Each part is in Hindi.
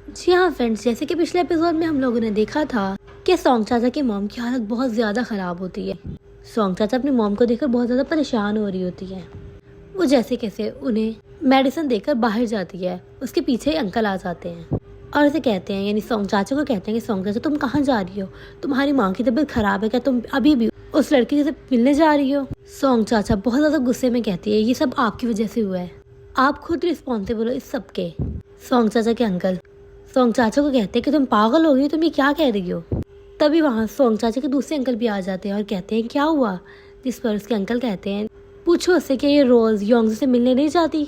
जी हाँ फ्रेंड्स, जैसे कि पिछले एपिसोड में हम लोगों ने देखा था कि सोंग चाचा की मॉम की हालत बहुत ज़्यादा ख़राब होती है। सोंग चाचा अपनी मॉम को देखकर बहुत ज़्यादा परेशान हो रही होती है। वो जैसे कैसे उन्हें मेडिसिन देकर बाहर जाती है, उसके पीछे ही अंकल आ जाते हैं और उसे कहते हैं, यानी सोंग चाचा को कहते हैं कि सोंग चाचा तुम कहाँ जा रही हो, तुम्हारी माँ की तबीयत ख़राब है क्या, तुम अभी भी उस लड़की से मिलने जा रही हो। सोंग चाचा बहुत ज़्यादा गुस्से में कहती है, ये सब आपकी वजह से हुआ है, आप खुद रिस्पॉन्सिबल हो इस सब के। सोंग चाचा के अंकल सोंग चाचा को कहते हैं कि तुम पागल हो गई, तुम ये क्या कह रही हो। तभी वहाँ सोंग चाचा के दूसरे अंकल भी आ जाते हैं और कहते हैं क्या हुआ, जिस पर उसके अंकल कहते हैं पूछो उससे कि ये रोज योंग से मिलने नहीं जाती।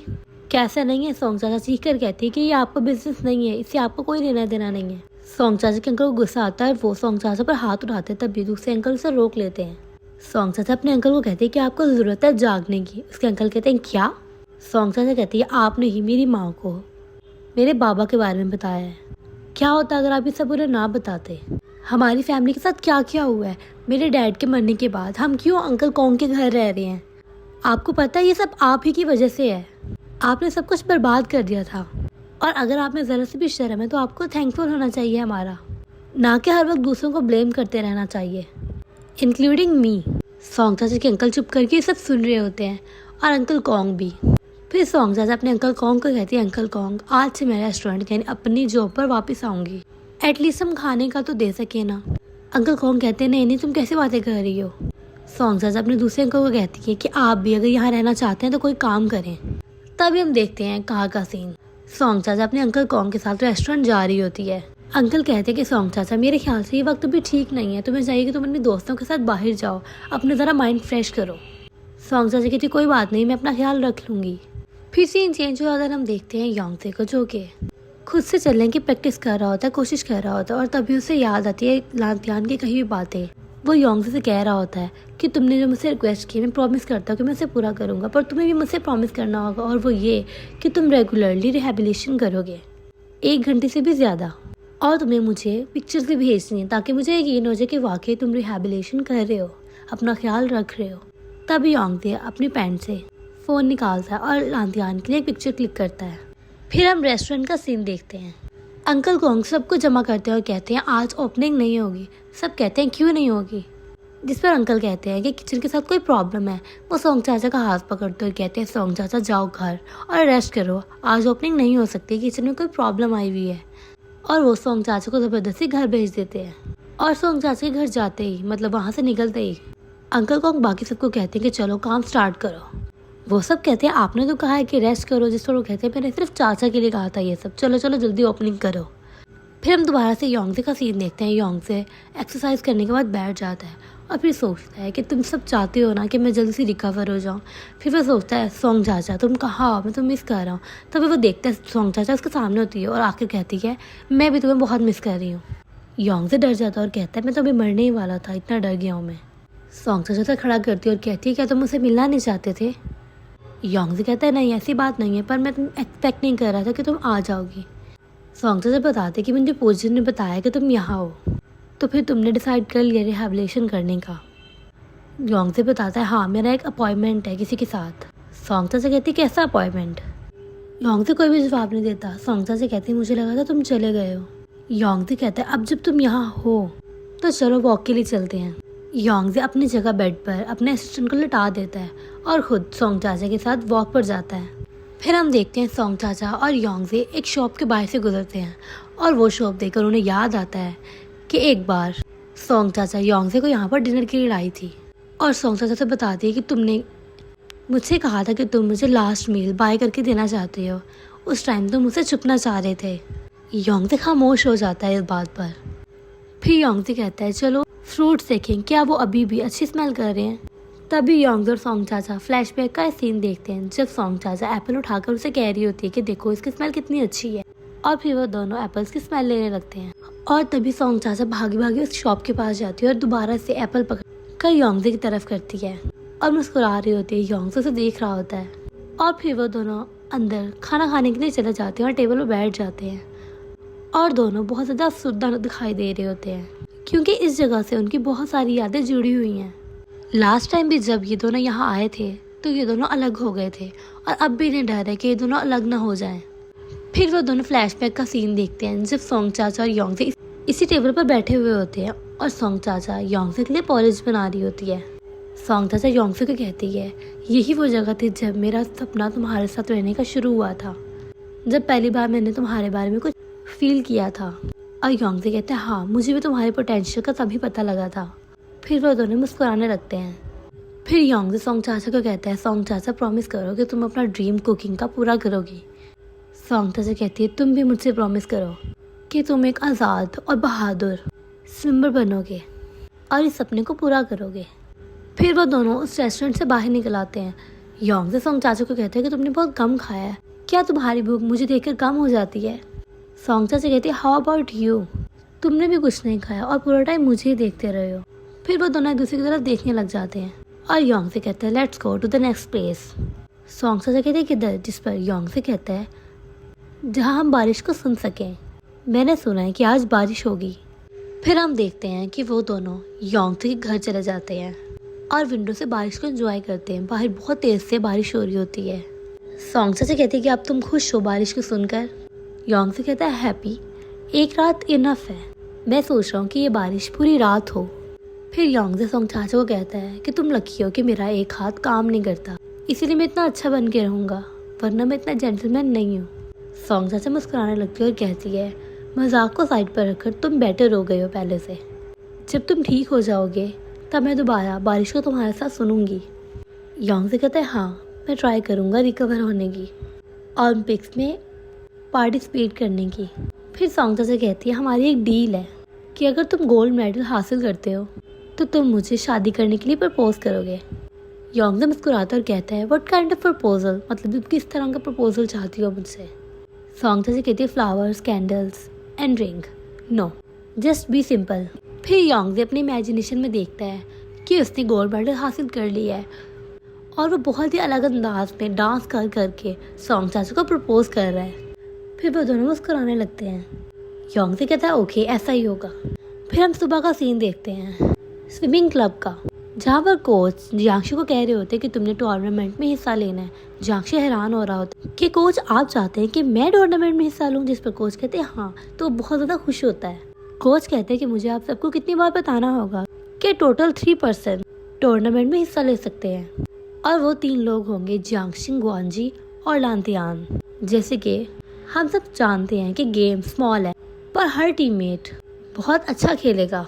कैसा नहीं है, सोंग चाचा चीख कर कहती है कि ये आपका बिजनेस नहीं है, इससे आपको कोई लेना देना नहीं है। सोंग चाचा के अंकल को गुस्सा आता है, वो सोंग चाचा पर हाथ उठाते हैं, तभी दूसरे अंकल उसे रोक लेते हैं। सोंग चाचा अपने अंकल को कहते हैं कि आपको जरूरत है जागने की। उसके अंकल कहते हैं क्या। सोंग चाचा कहती है आपने ही मेरी माँ को मेरे बाबा के बारे में बताया है, क्या होता अगर आप ये सब उन्हें ना बताते। हमारी फैमिली के साथ क्या क्या हुआ है, मेरे डैड के मरने के बाद हम क्यों अंकल कॉन्ग के घर रह रहे हैं, आपको पता है ये सब आप ही की वजह से है, आपने सब कुछ बर्बाद कर दिया था। और अगर आप में ज़रा से भी शर्म है तो आपको थैंकफुल होना चाहिए हमारा, ना कि हर वक्त दूसरों को ब्लेम करते रहना चाहिए, इंक्लूडिंग मी। सोंग चाचा के अंकल चुप करके ये सब सुन रहे होते हैं और अंकल कॉन्ग भी। फिर सोंग चाचा अपने अंकल कॉन्ग को कहती है, अंकल कॉन्ग आज से मैं रेस्टोरेंट यानी अपनी जॉब पर वापस आऊँगी, एटलीस्ट हम खाने का तो दे सके ना। अंकल कॉन्ग कहते हैं नहीं नहीं, तुम कैसे बातें कर रही हो। सोंग चाचा अपने दूसरे अंकल को कहती है कि आप भी अगर यहाँ रहना चाहते हैं तो कोई काम करें। तभी हम देखते हैं कहाँ का सीन, सोंग चाचा अपने अंकल कॉन्ग के साथ रेस्टोरेंट जा रही होती है। अंकल कहते हैं कि सोंग चाचा मेरे ख्याल से ये वक्त भी ठीक नहीं है, तुम्हें चाहिए कि तुम अपने दोस्तों के साथ बाहर जाओ, अपने ज़रा माइंड फ्रेश करो। सोंग चाचा कहती कोई बात नहीं, मैं अपना ख्याल रख लूँगी। फिर सीन चेंज हुआ, अगर हम देखते हैं योंगसे को जो कि खुद से चलने की प्रैक्टिस कर रहा होता है, कोशिश कर रहा होता है, और तभी उसे याद आती है लांतियान की कही हुई बातें। वो योंगसे से कह रहा होता है कि तुमने जो मुझसे रिक्वेस्ट की मैं प्रॉमिस करता हूँ कि मैं उसे पूरा करूँगा, पर तुम्हें भी मुझसे प्रॉमिस करना होगा, और वो ये कि तुम रेगुलरली रिहेबिलिटेशन करोगे 1 घंटे से भी ज़्यादा, और तुम्हें मुझे पिक्चर्स भी भेजनी है ताकि मुझे यकीन हो जाए कि वाकई तुम रिहेबिलिटेशन कर रहे हो, अपना ख्याल रख रहे हो। तभी योंगसे अपनी पैंट से फ़ोन निकालता है और लांतियान के लिए एक पिक्चर क्लिक करता है। फिर हम रेस्टोरेंट का सीन देखते हैं। अंकल कॉन्ग सबको जमा करते हैं और कहते हैं आज ओपनिंग नहीं होगी। सब कहते हैं क्यों नहीं होगी, जिस पर अंकल कहते हैं कि किचन के साथ कोई प्रॉब्लम है। वो सोंग चाचा का हाथ पकड़ते हुए कहते हैं सोंग चाचा जाओ घर और रेस्ट करो, आज ओपनिंग नहीं हो सकती, किचन में कोई प्रॉब्लम आई हुई है। और वो सोंग चाचा को ज़बरदस्ती घर भेज देते हैं। और सोंग चाचा के घर जाते ही, मतलब वहाँ से निकलते ही, अंकल कॉन्ग बाकी सबको कहते हैं कि चलो काम स्टार्ट करो। वो सब कहते हैं आपने तो कहा है कि रेस्ट करो, जिस पर वो कहते हैं मैंने सिर्फ चाचा के लिए कहा था ये सब, चलो चलो जल्दी ओपनिंग करो। फिर हम दोबारा से योंगसे का सीन देखते हैं। योंगसे एक्सरसाइज करने के बाद बैठ जाता है और फिर सोचता है कि तुम सब चाहते हो ना कि मैं जल्दी से रिकवर हो जाऊँ। फिर वो सोचता है सोंग चाचा तुम कहाँ हो, मैं तुम्हें मिस कर रहा हूँ। तभी वो देखता है सोंग चाचा उसके सामने होती है और आकर कहती है मैं भी तुम्हें बहुत मिस कर रही हूँ। योंगसे डर जाता है और कहता है मैं तो अभी मरने ही वाला था, इतना डर गया हूँ मैं। सोंग चाचा से खड़ा करती है और कहती है क्या तुम मुझसे मिलना नहीं चाहते थे। योंगसे कहता है नहीं ऐसी बात नहीं है, पर मैं तुम एक्सपेक्ट नहीं कर रहा था कि तुम आ जाओगी। सोंग चाचा बताते कि मुझे पूजन ने बताया कि तुम यहाँ हो, तो फिर तुमने डिसाइड कर लिया रिहेबिलिटेशन करने का। योंगसे बताता है हाँ मेरा एक अपॉइंटमेंट है किसी के साथ। सोंग चाचा कहती कैसा अपॉइंटमेंट। योंगसे कोई भी जवाब नहीं देता। सोंग चाचा कहती मुझे लगा था तुम चले गए हो। योंगसे कहता है अब जब तुम यहाँ हो तो चलो वॉक के लिए चलते हैं। योंगसे अपनी जगह बेड पर अपने असिस्टेंट को लिटा देता है और खुद सोंग चाचा के साथ वॉक पर जाता है। फिर हम देखते हैं सोंग चाचा और योंगसे एक शॉप के बाहर से गुजरते हैं और वो शॉप देखकर उन्हें याद आता है कि एक बार सोंग चाचा योंगसे को यहाँ पर डिनर के लिए लाई थी, और सोंग चाचा से बताती है कि तुमने मुझसे कहा था कि तुम मुझे लास्ट मील बाय करके देना चाहते हो, उस टाइम तुम मुझसे छुपना चाह रहे थे। योंगसे खामोश हो जाता है इस बात पर। फिर योंगसे कहता है चलो फ्रूट्स देखें क्या वो अभी भी अच्छी स्मेल कर रहे हैं। तभी योंगसे और सोंग चाचा फ्लैशबैक का सीन देखते हैं जब सोंग चाचा एप्पल उठाकर उसे कह रही होती है कि देखो इसकी स्मेल कितनी अच्छी है, और फिर वो दोनों एप्पल्स की स्मेल लेने लगते हैं। और तभी सोंग चाचा भागी भागी उस शॉप के पास जाती है और दोबारा से एप्पल पकड़ कर योंगसे की तरफ करती है और मुस्कुरा रही होती है। योंगसे उसे देख रहा होता है और फिर वो दोनों अंदर खाना खाने के लिए चले जाते हैं और टेबल पर बैठ जाते हैं, और दोनों बहुत ज़्यादा अफसरदा दिखाई दे रहे होते हैं क्योंकि इस जगह से उनकी बहुत सारी यादें जुड़ी हुई हैं। लास्ट टाइम भी जब ये दोनों यहाँ आए थे तो ये दोनों अलग हो गए थे, और अब भी इन्हें डर है कि ये दोनों अलग ना हो जाएं। फिर वो दोनों फ्लैशबैक का सीन देखते हैं जब सोंग चाचा और योंगजे इसी टेबल पर बैठे हुए होते हैं और सोंग चाचा योंगजे के लिए पॉरेज बना रही होती है। सोंग चाचा योंगजे को कहती है, यही वो जगह थी जब मेरा सपना तुम्हारे साथ रहने का शुरू हुआ था, जब पहली बार मैंने तुम्हारे बारे में कुछ फील किया था। और योंगजे कहते हैं, हाँ मुझे भी तुम्हारे पोटेंशियल का तभी पता लगा था। फिर वो दोनों मुस्कुराने लगते हैं। फिर योंगजे सोंग चाचा को कहता है, सोंग चाचा प्रॉमिस करो कि तुम अपना ड्रीम कुकिंग का पूरा करोगी। सोंग चाचा कहती है, तुम भी मुझसे प्रॉमिस करो कि तुम एक आज़ाद और बहादुर स्विमर बनोगे और इस सपने को पूरा करोगे। फिर वो दोनों उस रेस्टोरेंट से बाहर निकल आते हैं। योंगजे सोंग चाचा को कहते हैं कि तुमने बहुत कम खाया है, क्या तुम्हारी भूख मुझे देखकर कम हो जाती है। सोंग चाचा कहती है, हाउ अबाउट यू, तुमने भी कुछ नहीं खाया और पूरा टाइम मुझे ही देखते रहे हो। फिर वो दोनों एक दूसरे की तरफ देखने लग जाते हैं और योंगजे कहते हैं, let's go to the next place. Song चाचा कहते हैं, किधर, जिस पर योंगजे कहता है, जहाँ हम बारिश को सुन सकें, मैंने सुना है कि आज बारिश होगी। फिर हम देखते हैं कि वो दोनों योंगजे के घर चले जाते हैं और विंडो से बारिश को एंजॉय करते हैं। बाहर बहुत तेज से बारिश हो रही होती है। सोंग चाचा कहते हैं कि अब तुम खुश हो बारिश को सुनकर। योंगजे कहता है, हैप्पी, एक रात इनफ है, मैं सोच रहा हूँ कि ये बारिश पूरी रात हो। फिर योंगजे सोंग चाचा को कहता है कि तुम लकी हो कि मेरा एक हाथ काम नहीं करता, इसीलिए मैं इतना अच्छा बन के रहूँगा, वरना मैं इतना जेंटलमैन नहीं हूँ। सोंग चाचा मुस्कुराने लगती है और कहती है, मजाक को साइड पर रखकर तुम बेटर हो गए हो पहले से, जब तुम ठीक हो जाओगे तब मैं दोबारा बारिश को तुम्हारे साथ सुनूंगी। योंगजे कहता है, हाँ मैं ट्राई करूँगा रिकवर होने की, ओलंपिक्स में पार्टिसिपेट करने की। फिर सोंग चाचा कहती है, हमारी एक डील है कि अगर तुम गोल्ड मेडल हासिल करते हो तो तुम मुझे शादी करने के लिए प्रपोज करोगे। योंगजे मुस्कुराता और कहता है, व्हाट काइंड ऑफ प्रपोजल, मतलब तुम किस तरह का प्रपोजल चाहती हो मुझसे। सोंग चाचा कहती है, flowers, candles and ring, know just be simple. फिर योंगजे अपनी इमेजिनेशन में देखता है कि उसने गोल्ड मेडल हासिल कर लिया है और वो बहुत ही अलग अंदाज में डांस कर करके सोंग चाचा को प्रपोज कर रहा है। फिर वो दोनों मुस्कुराने लगते हैं। योंगजे कहता है, ओके ऐसा ही होगा। फिर हम सुबह का सीन देखते हैं स्विमिंग क्लब का, जहाँ पर कोच जियांगशु को कह रहे होते हैं कि तुमने टूर्नामेंट में हिस्सा लेना है। जियांगशु हैरान हो रहा होता है कि कोच आप चाहते हैं कि मैं टूर्नामेंट में हिस्सा लूँ, जिस पर कोच कहते हैं हाँ, तो बहुत ज़्यादा खुश होता है। कोच कहते हैं कि मुझे आप सबको कितनी बार बताना होगा कि टोटल 3% टूर्नामेंट में हिस्सा ले सकते हैं और वो 3 लोग होंगे, जियांगशिंग, ग्वानजी और लांतियान। जैसे कि हम सब जानते हैं कि गेम स्मॉल है पर हर टीममेट बहुत अच्छा खेलेगा।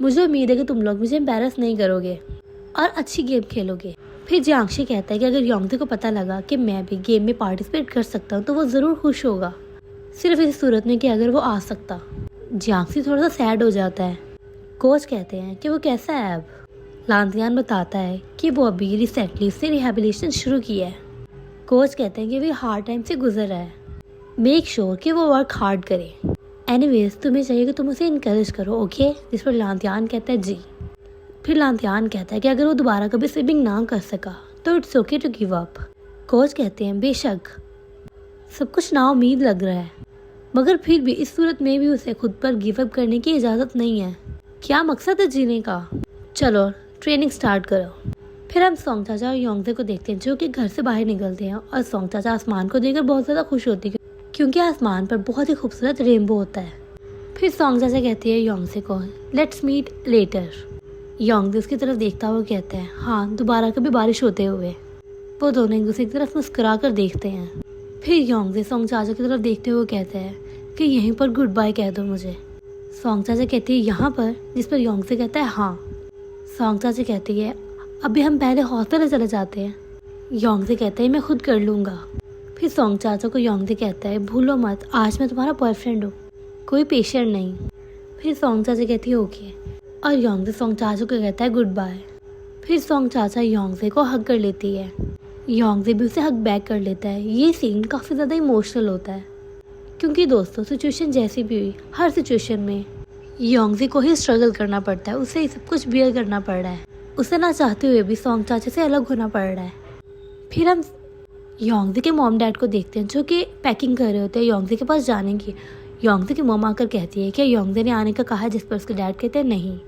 मुझे उम्मीद है कि तुम लोग मुझे एम्बैरस नहीं करोगे और अच्छी गेम खेलोगे। फिर जियांगशी कहता है कि अगर योंगजे को पता लगा कि मैं भी गेम में पार्टिसिपेट कर सकता हूँ तो वो ज़रूर खुश होगा, सिर्फ इस सूरत में कि अगर वो आ सकता। जियांगशी थोड़ा सा सैड हो जाता है। कोच कहते हैं कि वो कैसा है अब। लांतियान बताता है कि वो अभी रिसेंटली से रिहेबिलिटेशन शुरू किया है। कोच कहते हैं कि वो हार्ड टाइम से गुजर रहा है, मेक श्योर कि वो वर्क हार्ड करे। एनीवेज तुम्हें चाहिए कि तुम उसे इनकरेज करो, ओके। जिस पर लांतियान कहता है जी। फिर लांतियान कहता है कि अगर वो दोबारा कभी स्विमिंग ना कर सका तो it's okay to give up. Coach कहते हैं बेशक सब कुछ नाउम्मीद लग रहा है, मगर फिर भी इस सूरत में भी उसे खुद पर गिव अप करने की इजाज़त नहीं है। क्या मकसद है जीने का, चलो ट्रेनिंग स्टार्ट करो। फिर हम सोंग चाचा और योंगजे को देखते हैं जो कि घर से बाहर निकलते हैं और सोंग चाचा आसमान को देखकर बहुत ज़्यादा खुश होती है क्योंकि आसमान पर बहुत ही खूबसूरत रेनबो होता है। फिर सोंग चाचा कहती है योंगजे को, लेट्स मीट लेटर। योंगजे उसकी तरफ देखता हुआ कहता है, हाँ दोबारा कभी बारिश होते हुए। वो दोनों एक दूसरे की तरफ मुस्कुरा कर देखते हैं। फिर योंगजे सोंग चाचा की तरफ देखते हुए कहता है कि यहीं पर गुड बाय कह दो मुझे। सोंग चाचा कहती है यहाँ पर, जिस पर योंगजे कहता है हाँ। सोंग चाचा कहती है अभी हम पहले हॉस्टल चले जाते हैं। योंगजे कहते हैं मैं खुद कर लूँगा। फिर सोंग चाचा को योंगजे कहता है भूलो मत आज मैं तुम्हारा बॉयफ्रेंड हूँ, कोई पेशेंट नहीं। फिर सोंग चाचा कहती है ओके और योंगजे सोंग चाचा को कहता है गुड बाय। फिर सोंग चाचा योंगजे को हग कर लेती है। योंगजे भी उसे हग बैक कर लेता है। ये सीन काफ़ी ज़्यादा इमोशनल होता है क्योंकि दोस्तों सिचुएशन जैसी भी हुई, हर सिचुएशन में योंगजे को ही स्ट्रगल करना पड़ता है, उसे सब कुछ बियर करना पड़ रहा है, उसे ना चाहते हुए भी सोंग चाचा से अलग होना पड़ रहा है। फिर हम योंगजे के मॉम डैड को देखते हैं जो कि पैकिंग कर रहे होते हैं योंगजे के पास जाने की। योंगजे की मॉम आकर कहती है कि योंगजे ने आने का कहा है, जिस पर उसके डैड कहते हैं नहीं।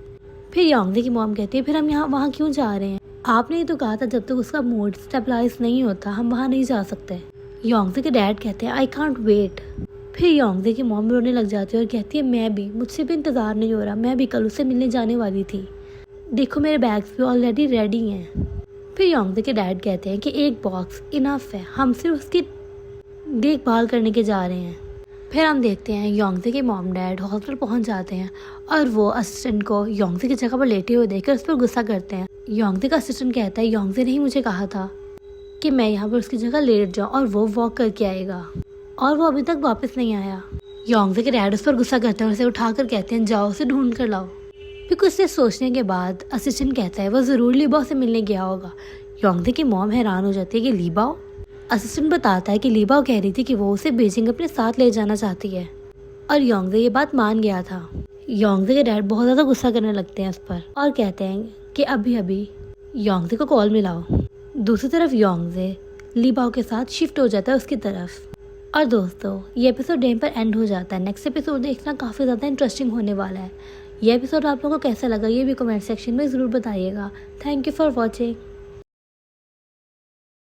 फिर योंगजे की मॉम कहती है फिर हम वहाँ क्यों जा रहे हैं, आपने ही तो कहा था जब तक उसका मूड स्टेबलाइज नहीं होता हम वहाँ नहीं जा सकते। योंगजे के डैड कहते हैं आई कांट वेट। फिर योंगजे की मॉम रोने लग जाती है और कहती है मैं भी, मुझसे भी इंतज़ार नहीं हो रहा, मैं भी कल उससे मिलने जाने वाली थी, देखो मेरे बैग्स भी ऑलरेडी रेडी हैं। फिर योंगजे के डैड कहते हैं कि एक बॉक्स इनफ है, हम सिर्फ उसकी देखभाल करने के जा रहे हैं। फिर हम देखते हैं योंगजे के मॉम डैड हॉस्पिटल पहुंच जाते हैं और वो असिस्टेंट को योंगजे की जगह पर लेटे हुए देखकर उस पर गुस्सा करते हैं। योंगजे का असिस्टेंट कहता है योंगजे ने ही मुझे कहा था कि मैं यहाँ पर उसकी जगह लेट जाऊँ और वो वॉक करके आएगा, और वो अभी तक वापस नहीं आया। योंगजे के डैड उस पर गुस्सा करते हैं और उसे उठाकर कहते हैं जाओ उसे ढूंढ कर लाओ। फिर कुछ देर सोचने के बाद असिस्टेंट कहता है वो ज़रूर लीबाओ से मिलने गया होगा। योंगजे की मॉम हैरान हो जाती है कि लीबाओ। असिस्टेंट बताता है कि लीबाओ कह रही थी कि वो उसे बीजिंग अपने साथ ले जाना चाहती है और योंगजे ये बात मान गया था। योंगजे के डैड बहुत ज़्यादा गुस्सा करने लगते हैं उस पर और कहते हैं कि अभी अभी योंगजे को कॉल मिलाओ। दूसरी तरफ योंगजे लीबाओ के साथ शिफ्ट हो जाता है उसकी तरफ। और दोस्तों ये एपिसोड यहीं पर एंड हो जाता है। नेक्स्ट एपिसोड देखना काफ़ी ज़्यादा इंटरेस्टिंग होने वाला है। ये एपिसोड आप लोगों को कैसा लगा ये भी कमेंट सेक्शन में ज़रूर बताइएगा। Thank you for watching.